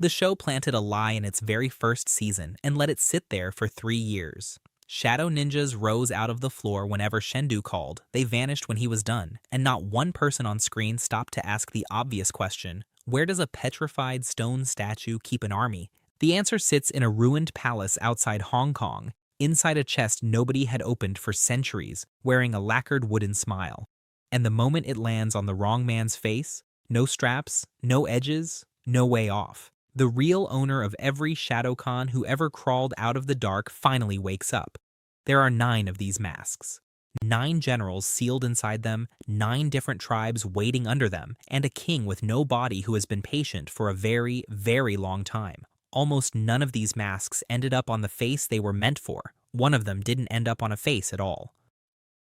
The show planted a lie in its very first season and let it sit there for 3 years. Shadow ninjas rose out of the floor whenever Shendu called, they vanished when he was done, and not one person on screen stopped to ask the obvious question, where does a petrified stone statue keep an army? The answer sits in a ruined palace outside Hong Kong, inside a chest nobody had opened for centuries, wearing a lacquered wooden smile. And the moment it lands on the wrong man's face, no straps, no edges, no way off. The real owner of every Shadowkhan who ever crawled out of the dark finally wakes up. There are 9 of these masks. 9 generals sealed inside them, 9 different tribes waiting under them, and a king with no body who has been patient for a very, very long time. Almost none of these masks ended up on the face they were meant for. One of them didn't end up on a face at all.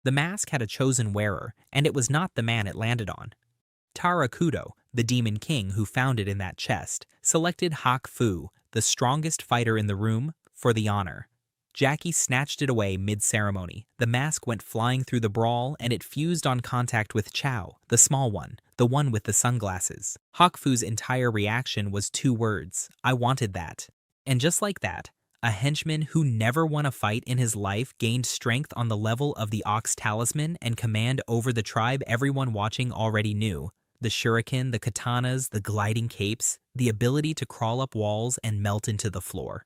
The mask had a chosen wearer, and it was not the man it landed on. Tarakudo, the demon king who found it in that chest, selected Hak Fu, the strongest fighter in the room, for the honor. Jackie snatched it away mid-ceremony. The mask went flying through the brawl, and it fused on contact with Chow, the small one, the one with the sunglasses. Hak Fu's entire reaction was 2 words, "I wanted that." And just like that, a henchman who never won a fight in his life gained strength on the level of the Ox Talisman and command over the tribe everyone watching already knew. The shuriken, the katanas, the gliding capes, the ability to crawl up walls and melt into the floor.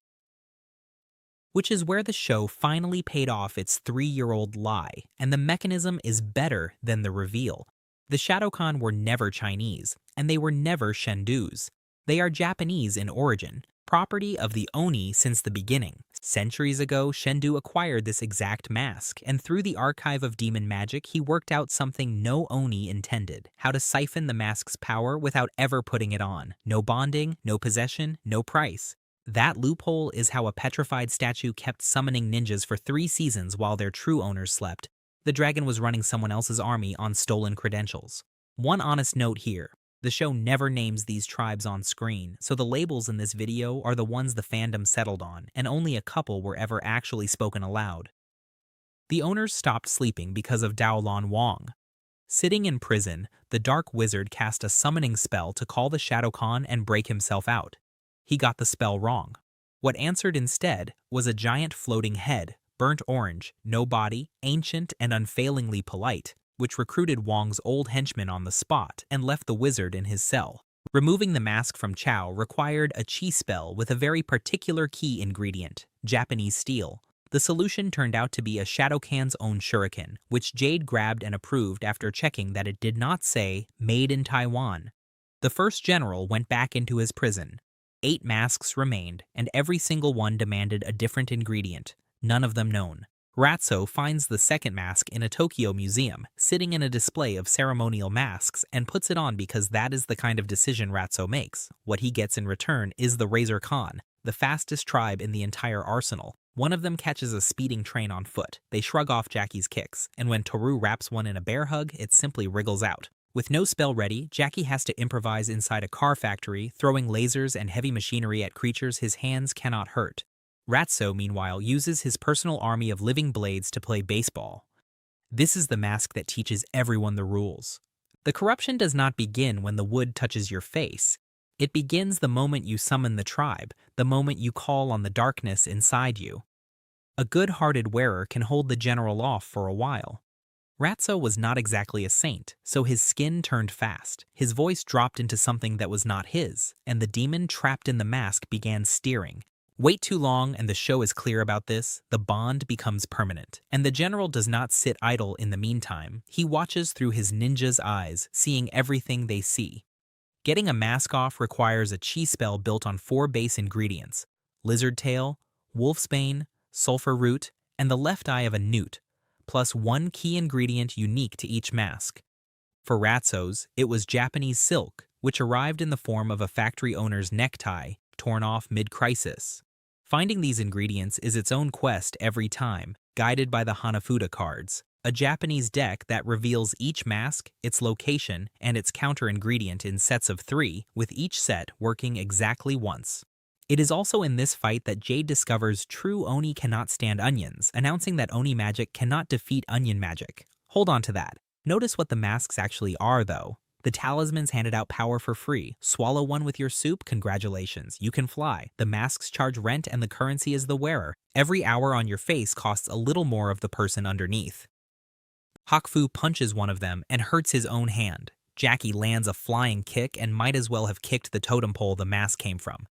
Which is where the show finally paid off its 3-year-old lie, and the mechanism is better than the reveal. The Shadowkhan were never Chinese, and they were never Shendus. They are Japanese in origin, property of the Oni since the beginning. Centuries ago, Shendu acquired this exact mask, and through the archive of demon magic, he worked out something no Oni intended, how to siphon the mask's power without ever putting it on. No bonding, no possession, no price. That loophole is how a petrified statue kept summoning ninjas for 3 seasons while their true owners slept. The dragon was running someone else's army on stolen credentials. One honest note here. The show never names these tribes on screen, so the labels in this video are the ones the fandom settled on, and only a couple were ever actually spoken aloud. The owners stopped sleeping because of Daolon Wong. Sitting in prison, the Dark Wizard cast a summoning spell to call the Shadowkhan and break himself out. He got the spell wrong. What answered instead was a giant floating head, burnt orange, no body, ancient and unfailingly polite, which recruited Wong's old henchman on the spot and left the wizard in his cell. Removing the mask from Chow required a chi spell with a very particular key ingredient, Japanese steel. The solution turned out to be a Shadowkhan's own shuriken, which Jade grabbed and approved after checking that it did not say, "Made in Taiwan." The first general went back into his prison. 8 masks remained, and every single one demanded a different ingredient, none of them known. Ratso finds the second mask in a Tokyo museum, sitting in a display of ceremonial masks, and puts it on because that is the kind of decision Ratso makes. What he gets in return is the Razor Khan, the fastest tribe in the entire arsenal. One of them catches a speeding train on foot. They shrug off Jackie's kicks, and when Toru wraps one in a bear hug, it simply wriggles out. With no spell ready, Jackie has to improvise inside a car factory, throwing lasers and heavy machinery at creatures his hands cannot hurt. Ratso, meanwhile, uses his personal army of living blades to play baseball. This is the mask that teaches everyone the rules. The corruption does not begin when the wood touches your face. It begins the moment you summon the tribe, the moment you call on the darkness inside you. A good-hearted wearer can hold the general off for a while. Ratso was not exactly a saint, so his skin turned fast. His voice dropped into something that was not his, and the demon trapped in the mask began steering. Wait too long and the show is clear about this, the bond becomes permanent. And the general does not sit idle in the meantime. He watches through his ninja's eyes, seeing everything they see. Getting a mask off requires a chi spell built on 4 base ingredients: lizard tail, wolfsbane, sulfur root, and the left eye of a newt, plus 1 key ingredient unique to each mask. For Ratso's, it was Japanese silk, which arrived in the form of a factory owner's necktie, torn off mid-crisis. Finding these ingredients is its own quest every time, guided by the Hanafuda cards, a Japanese deck that reveals each mask, its location, and its counter-ingredient in sets of 3, with each set working exactly once. It is also in this fight that Jade discovers true Oni cannot stand onions, announcing that Oni magic cannot defeat onion magic. Hold on to that. Notice what the masks actually are, though. The talismans handed out power for free. Swallow one with your soup, congratulations, you can fly. The masks charge rent and the currency is the wearer. Every hour on your face costs a little more of the person underneath. Hakfu punches one of them and hurts his own hand. Jackie lands a flying kick and might as well have kicked the totem pole the mask came from.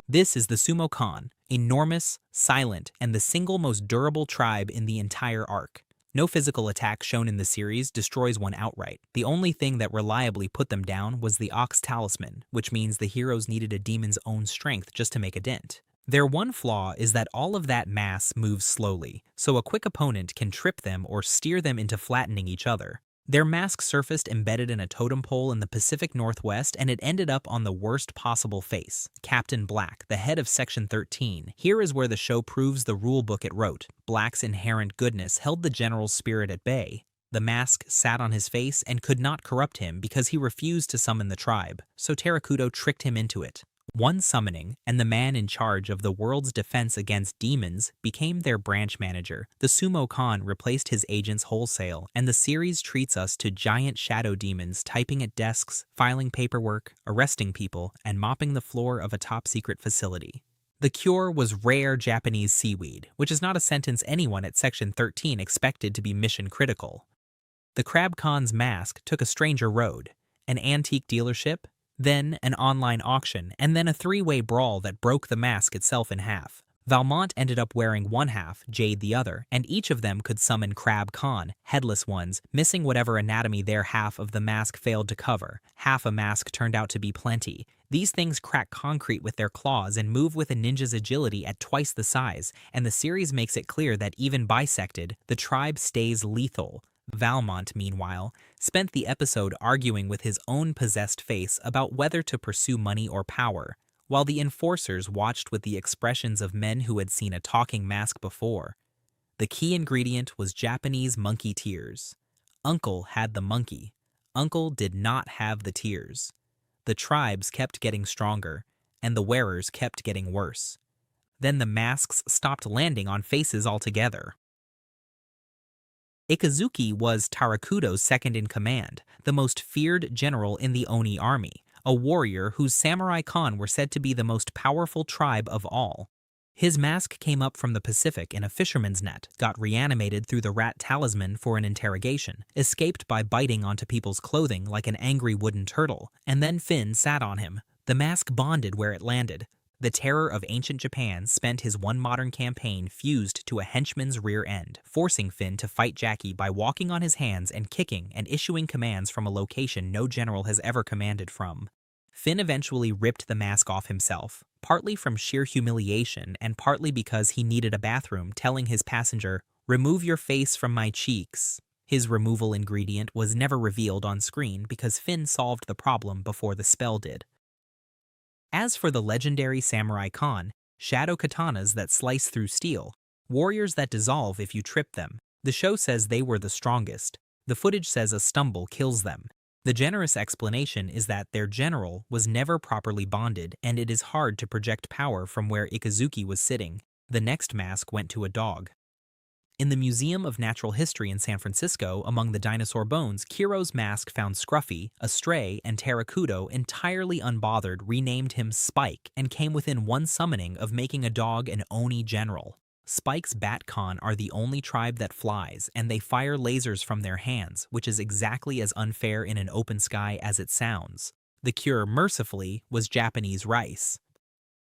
This is the Shadowkhan, enormous, silent, and the single most durable tribe in the entire arc. No physical attack shown in the series destroys one outright. The only thing that reliably put them down was the Ox Talisman, which means the heroes needed a demon's own strength just to make a dent. Their one flaw is that all of that mass moves slowly, so a quick opponent can trip them or steer them into flattening each other. Their mask surfaced embedded in a totem pole in the Pacific Northwest, and it ended up on the worst possible face, Captain Black, the head of Section 13. Here is where the show proves the rulebook it wrote. Black's inherent goodness held the general's spirit at bay. The mask sat on his face and could not corrupt him because he refused to summon the tribe, so Tarakudo tricked him into it. One summoning, and the man in charge of the world's defense against demons became their branch manager. The Shadowkhan replaced his agents wholesale, and the series treats us to giant shadow demons typing at desks, filing paperwork, arresting people, and mopping the floor of a top-secret facility. The cure was rare Japanese seaweed, which is not a sentence anyone at Section 13 expected to be mission-critical. The Crab Khan's mask took a stranger road, an antique dealership, then an online auction, and then a three-way brawl that broke the mask itself in half. Valmont ended up wearing one half, Jade the other, and each of them could summon Crab Khan, headless ones, missing whatever anatomy their half of the mask failed to cover. Half a mask turned out to be plenty. These things crack concrete with their claws and move with a ninja's agility at twice the size, and the series makes it clear that even bisected, the tribe stays lethal. Valmont, meanwhile, spent the episode arguing with his own possessed face about whether to pursue money or power, while the enforcers watched with the expressions of men who had seen a talking mask before. The key ingredient was Japanese monkey tears. Uncle had the monkey. Uncle did not have the tears. The tribes kept getting stronger, and the wearers kept getting worse. Then the masks stopped landing on faces altogether. Ikazuki was Tarakudo's second-in-command, the most feared general in the Oni army, a warrior whose samurai Khan were said to be the most powerful tribe of all. His mask came up from the Pacific in a fisherman's net, got reanimated through the rat talisman for an interrogation, escaped by biting onto people's clothing like an angry wooden turtle, and then Finn sat on him. The mask bonded where it landed. The terror of ancient Japan spent his one modern campaign fused to a henchman's rear end, forcing Finn to fight Jackie by walking on his hands and kicking and issuing commands from a location no general has ever commanded from. Finn eventually ripped the mask off himself, partly from sheer humiliation and partly because he needed a bathroom, telling his passenger, "Remove your face from my cheeks." His removal ingredient was never revealed on screen because Finn solved the problem before the spell did. As for the legendary Samurai Khan, shadow katanas that slice through steel, warriors that dissolve if you trip them, the show says they were the strongest. The footage says a stumble kills them. The generous explanation is that their general was never properly bonded and it is hard to project power from where Ikazuki was sitting. The next mask went to a dog. In the Museum of Natural History in San Francisco, among the dinosaur bones, Kiro's mask found Scruffy, a stray, and Tarakudo, entirely unbothered, renamed him Spike and came within one summoning of making a dog an Oni general. Spike's Bat-Khan are the only tribe that flies, and they fire lasers from their hands, which is exactly as unfair in an open sky as it sounds. The cure, mercifully, was Japanese rice.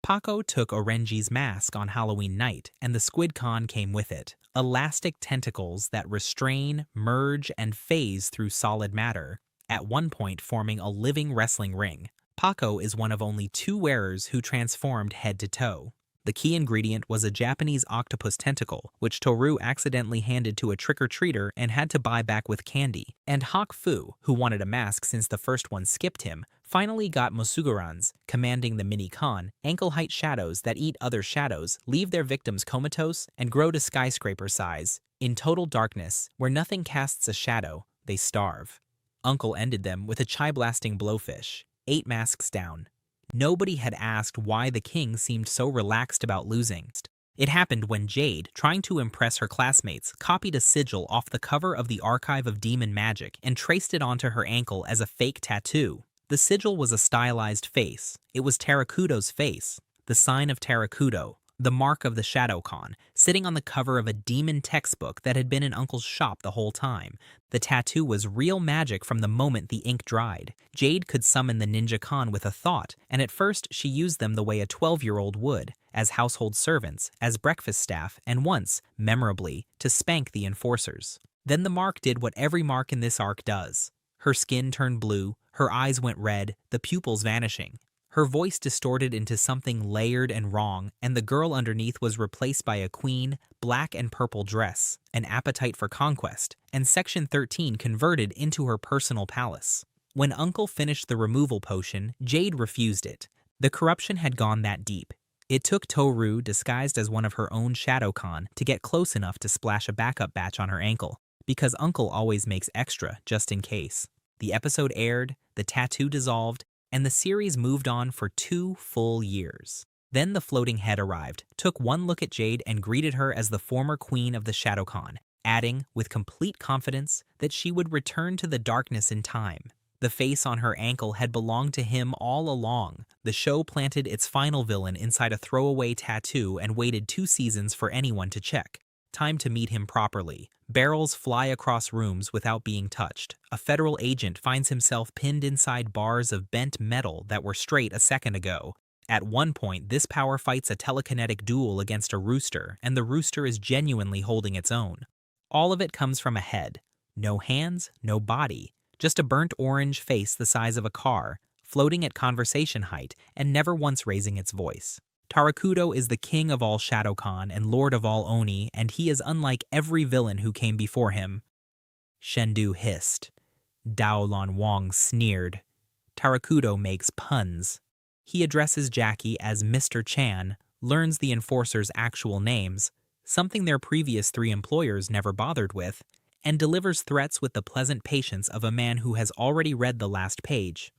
Paco took Orenji's mask on Halloween night, and the Squid Khan came with it. Elastic tentacles that restrain, merge, and phase through solid matter, at one point forming a living wrestling ring. Paco is one of only 2 wearers who transformed head to toe. The key ingredient was a Japanese octopus tentacle, which Toru accidentally handed to a trick-or-treater and had to buy back with candy. And Hak Fu, who wanted a mask since the first one skipped him, finally got Mosugurans, commanding the mini-Khan, ankle-height shadows that eat other shadows, leave their victims comatose, and grow to skyscraper size. In total darkness, where nothing casts a shadow, they starve. Uncle ended them with a chai-blasting blowfish. 8 masks down. Nobody had asked why the king seemed so relaxed about losing. It happened when Jade, trying to impress her classmates, copied a sigil off the cover of the Archive of Demon Magic and traced it onto her ankle as a fake tattoo. The sigil was a stylized face. It was Tarakudo's face, the sign of Tarakudo, the mark of the Shadowkhan, sitting on the cover of a demon textbook that had been in Uncle's shop the whole time. The tattoo was real magic from the moment the ink dried. Jade could summon the Ninja Khan with a thought, and at first she used them the way a 12-year-old would, as household servants, as breakfast staff, and once, memorably, to spank the enforcers. Then the mark did what every mark in this arc does. Her skin turned blue, her eyes went red, the pupils vanishing. Her voice distorted into something layered and wrong, and the girl underneath was replaced by a queen, black and purple dress, an appetite for conquest, and Section 13 converted into her personal palace. When Uncle finished the removal potion, Jade refused it. The corruption had gone that deep. It took Toru, disguised as one of her own Shadowkhan, to get close enough to splash a backup batch on her ankle, because Uncle always makes extra just in case. The episode aired, the tattoo dissolved, and the series moved on for 2 full years. Then the floating head arrived, took one look at Jade and greeted her as the former queen of the Shadowkhan, adding, with complete confidence, that she would return to the darkness in time. The face on her ankle had belonged to him all along. The show planted its final villain inside a throwaway tattoo and waited 2 seasons for anyone to check. Time to meet him properly. Barrels fly across rooms without being touched. A federal agent finds himself pinned inside bars of bent metal that were straight a second ago. At one point, this power fights a telekinetic duel against a rooster, and the rooster is genuinely holding its own. All of it comes from a head. No hands, no body. Just a burnt orange face the size of a car, floating at conversation height and never once raising its voice. Tarakudo is the king of all Shadowkhan and lord of all Oni, and he is unlike every villain who came before him. Shendu hissed. Daolon Wong sneered. Tarakudo makes puns. He addresses Jackie as Mr. Chan, learns the enforcers' actual names, something their previous 3 employers never bothered with, and delivers threats with the pleasant patience of a man who has already read the last page.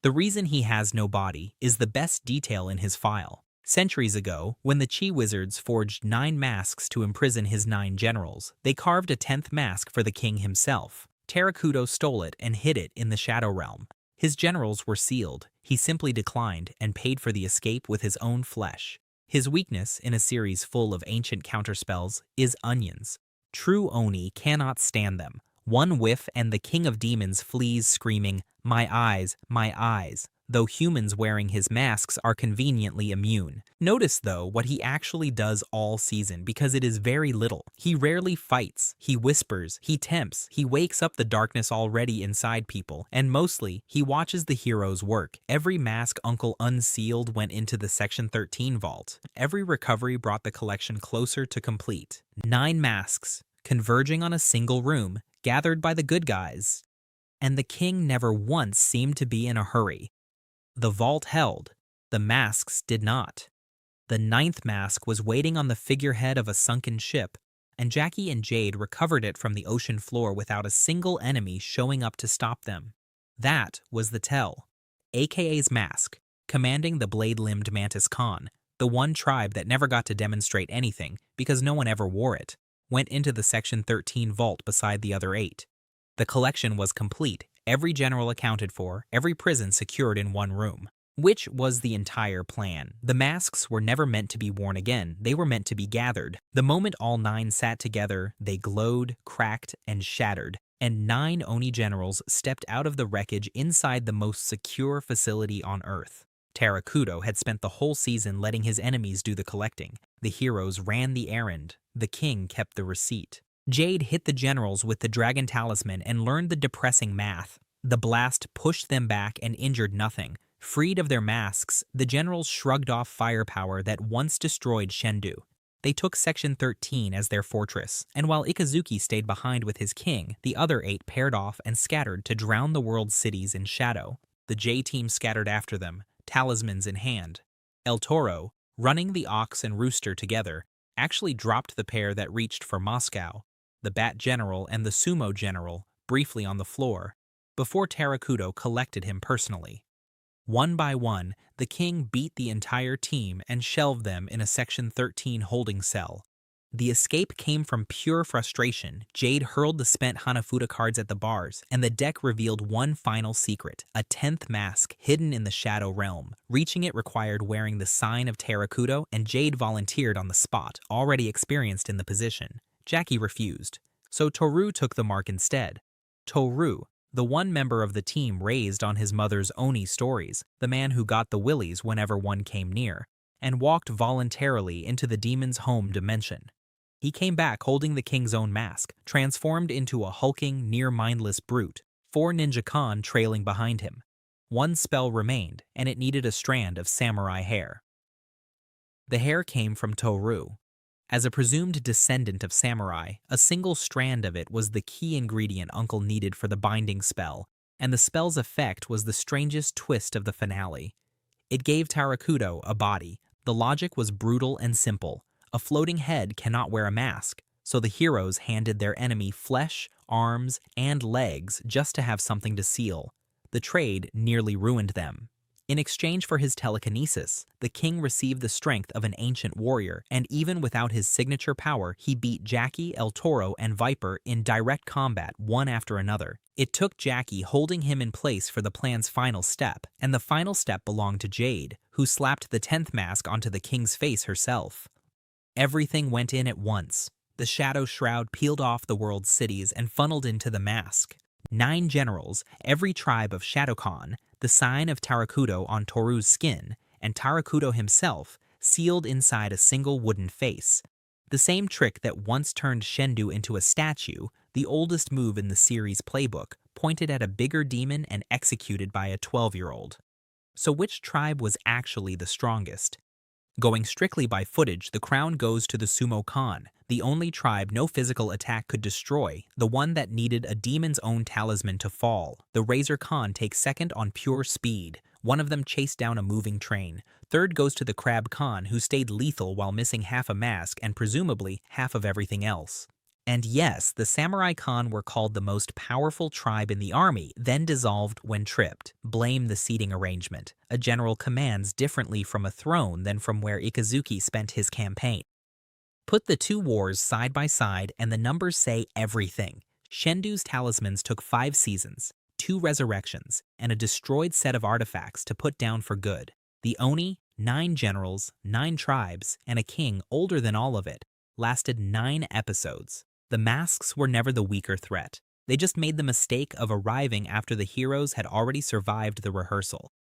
The reason he has no body is the best detail in his file. Centuries ago, when the Chi Wizards forged 9 masks to imprison his 9 generals, they carved a 10th mask for the king himself. Tarakudo stole it and hid it in the Shadow Realm. His generals were sealed. He simply declined and paid for the escape with his own flesh. His weakness, in a series full of ancient counterspells, is onions. True Oni cannot stand them. One whiff and the king of demons flees screaming, my eyes, though humans wearing his masks are conveniently immune. Notice, though, what he actually does all season, because it is very little. He rarely fights, he whispers, he tempts, he wakes up the darkness already inside people, and mostly, he watches the heroes work. Every mask Uncle unsealed went into the Section 13 vault. Every recovery brought the collection closer to complete. 9 masks, converging on a single room, gathered by the good guys. And the king never once seemed to be in a hurry. The vault held. The masks did not. The 9th mask was waiting on the figurehead of a sunken ship, and Jackie and Jade recovered it from the ocean floor without a single enemy showing up to stop them. That was the Tell, AKA's mask, commanding the blade-limbed Mantis Khan, the one tribe that never got to demonstrate anything because no one ever wore it, went into the Section 13 vault beside the other 8. The collection was complete, every general accounted for, every prison secured in one room. Which was the entire plan. The masks were never meant to be worn again, they were meant to be gathered. The moment all 9 sat together, they glowed, cracked, and shattered, and 9 Oni generals stepped out of the wreckage inside the most secure facility on Earth. Tarakudo had spent the whole season letting his enemies do the collecting. The heroes ran the errand. The king kept the receipt. Jade hit the generals with the dragon talisman and learned the depressing math. The blast pushed them back and injured nothing. Freed of their masks, the generals shrugged off firepower that once destroyed Shendu. They took Section 13 as their fortress, and while Ikazuki stayed behind with his king, the other 8 paired off and scattered to drown the world's cities in shadow. The J-team scattered after them, talismans in hand. El Toro, running the ox and rooster together, actually dropped the pair that reached for Moscow, the Bat General and the Sumo General, briefly on the floor, before Tarakudo collected him personally. One by one, the king beat the entire team and shelved them in a Section 13 holding cell. The escape came from pure frustration. Jade hurled the spent Hanafuda cards at the bars, and the deck revealed one final secret, a 10th mask hidden in the Shadow Realm. Reaching it required wearing the sign of Tarakudo, and Jade volunteered on the spot, already experienced in the position. Jackie refused, so Toru took the mark instead. Toru, the one member of the team raised on his mother's Oni stories, the man who got the willies whenever one came near, and walked voluntarily into the demon's home dimension. He came back holding the king's own mask, transformed into a hulking, near-mindless brute, 4 ninja Khan trailing behind him. One spell remained, and it needed a strand of samurai hair. The hair came from Toru. As a presumed descendant of samurai, a single strand of it was the key ingredient Uncle needed for the binding spell, and the spell's effect was the strangest twist of the finale. It gave Tarakudo a body. The logic was brutal and simple. A floating head cannot wear a mask, so the heroes handed their enemy flesh, arms, and legs just to have something to seal. The trade nearly ruined them. In exchange for his telekinesis, the king received the strength of an ancient warrior, and even without his signature power, he beat Jackie, El Toro, and Viper in direct combat one after another. It took Jackie holding him in place for the plan's final step, and the final step belonged to Jade, who slapped the 10th mask onto the king's face herself. Everything went in at once. The shadow shroud peeled off the world's cities and funneled into the mask. 9 generals, every tribe of Shadowkhan, the sign of Tarakudo on Toru's skin, and Tarakudo himself, sealed inside a single wooden face. The same trick that once turned Shendu into a statue, the oldest move in the series' playbook, pointed at a bigger demon and executed by a 12-year-old. So which tribe was actually the strongest? Going strictly by footage, the crown goes to the Sumo Khan, the only tribe no physical attack could destroy, the one that needed a demon's own talisman to fall. The Razor Khan takes second on pure speed. One of them chased down a moving train. Third goes to the Crab Khan, who stayed lethal while missing half a mask and presumably half of everything else. And yes, the Samurai Khan were called the most powerful tribe in the army, then dissolved when tripped. Blame the seating arrangement. A general commands differently from a throne than from where Ikazuki spent his campaign. Put the 2 wars side by side and the numbers say everything. Shendu's talismans took 5 seasons, 2 resurrections, and a destroyed set of artifacts to put down for good. The Oni, 9 generals, 9 tribes, and a king older than all of it, lasted 9 episodes. The masks were never the weaker threat. They just made the mistake of arriving after the heroes had already survived the rehearsal.